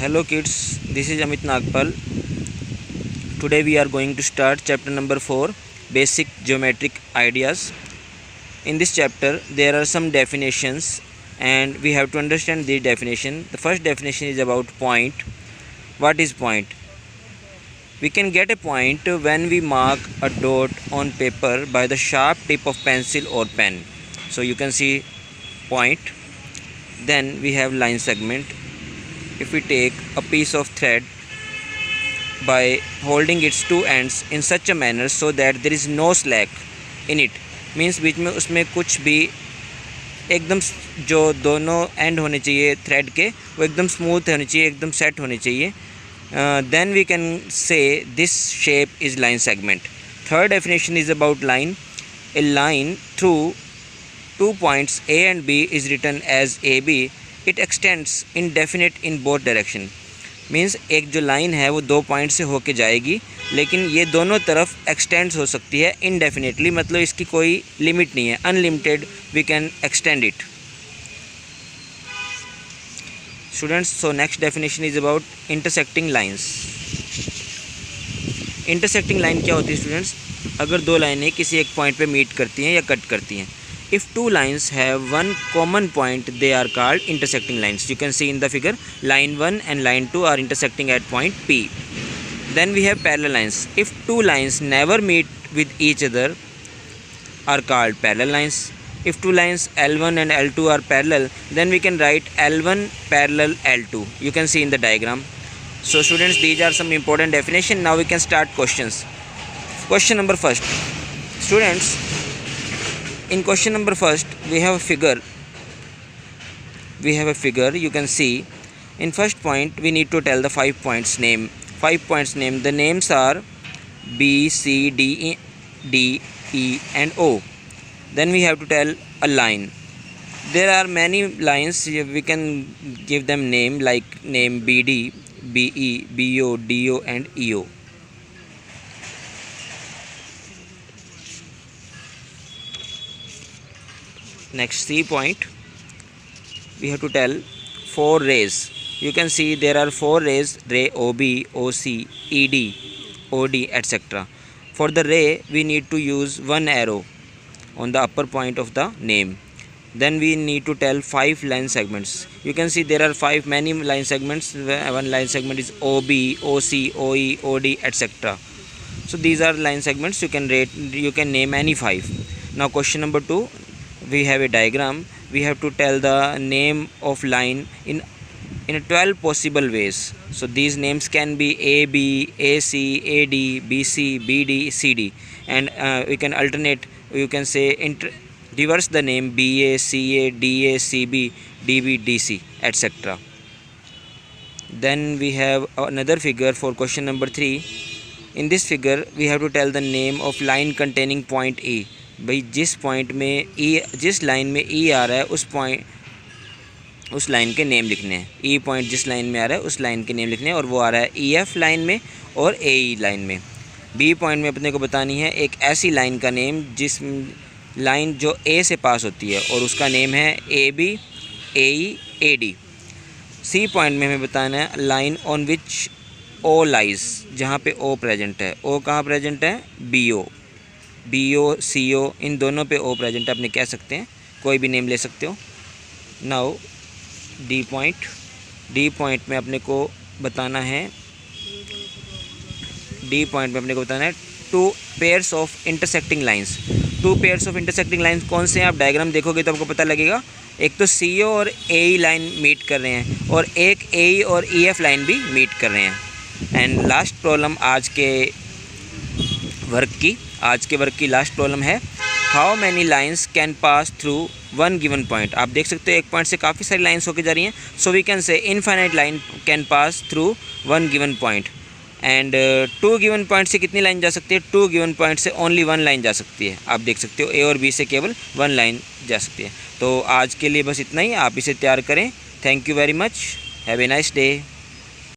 Hello kids, this is Amit Nagpal. Today we are going to start chapter number 4, Basic Geometric Ideas. In this chapter there are some definitions and we have to understand the definition. The first definition is about point. What is point? We can get a point when we mark a dot on paper by the sharp tip of pencil or pen. So you can see point. Then we have line segment. If we take a piece of thread by holding its two ends in such a manner so that there is no slack in it, means बीच में उसमें कुछ भी एकदम जो दोनों and होने चाहिए थ्रेड के वो एकदम स्मूथ होनी चाहिए, एकदम सेट होनी चाहिए. Then we can say this shape is line segment. Third definition is about line. A line through 2 points A and B is written as AB. It extends indefinite in both direction. Means एक जो line है वो 2 point से होके जाएगी, लेकिन ये दोनों तरफ एक्सटेंड्स हो सकती है इनडेफिनेटली, मतलब इसकी कोई लिमिट नहीं है. Unlimited we can extend it. Students, so next definition is about intersecting lines. Intersecting line क्या होती है स्टूडेंट्स? अगर दो लाइनें किसी एक पॉइंट पे मीट करती हैं या कट करती हैं. If two lines have one common point, they are called intersecting lines. You can see in the figure, line 1 and line 2 are intersecting at point P. Then we have parallel lines. If two lines never meet with each other, are called parallel lines. If two lines L1 and L2 are parallel, then we can write L1 parallel L2. You can see in the diagram. So students, these are some important definition. Now we can start questions. Question number first. Students, in question number first we have a figure. You can see in first point we need to tell the 5 points name. 5 points name. The names are B, C, D, E and O. Then we have to tell a line. There are many lines, we can give them name, like name BD, BE, BO, DO and EO. Next C point, we have to tell 4 rays. You can see there are 4 rays, ray OB, OC, ED, OD, etc. For the ray we need to use one arrow on the upper point of the name. Then we need to tell 5 line segments. You can see there are many line segments. One line segment is OB, OC, OE, OD, etc. So these are line segments. You can name any 5. Now question number 2. We have a diagram. We have to tell the name of line in 12 possible ways. So these names can be AB, AC, AD, BC, BD, CD, and we can alternate. You can say reverse the name BA, CA, DA, CB, DB, DC, etc. Then we have another figure for question number 3. In this figure we have to tell the name of line containing point E. भाई जिस point में जिस line में ई आ रहा है उस line के name लिखने हैं. ई पॉइंट जिस लाइन में आ रहा है उस लाइन के नेम लिखने हैं, और वो आ रहा है ई एफ लाइन में और ए ई लाइन में. बी पॉइंट में अपने को बतानी है एक ऐसी लाइन का नेम जिस लाइन जो ए से पास होती है और उसका नेम है A B, A E, A D. C point में हमें बताना है line on which O lies, जहाँ पे ओ प्रेजेंट है. ओ कहाँ प्रेजेंट है? बी ओ, CO, इन दोनों पे ओ प्रेजेंट अपने कह सकते हैं, कोई भी नेम ले सकते हो. नाउ डी पॉइंट में अपने को बताना है 2 pairs of intersecting lines. 2 pairs of intersecting lines कौन से हैं? आप डायग्राम देखोगे तो आपको पता लगेगा. एक तो CO और AE लाइन मीट कर रहे हैं और एक AE और EF लाइन भी मीट कर रहे हैं. एंड लास्ट प्रॉब्लम आज के वर्क की लास्ट प्रॉब्लम है, how many lines can pass through one given point. आप देख सकते हो एक पॉइंट से काफ़ी सारी लाइन्स होके जा रही हैं. So we can say infinite line can pass through one given point. And 2 given point से कितनी लाइन जा सकती है? 2 गिवन पॉइंट से ओनली 1 लाइन जा सकती है. आप देख सकते हो ए और बी से केवल 1 लाइन जा सकती है. तो आज के लिए बस इतना ही. आप इसे तैयार करें. Thank you very much. Have a nice day.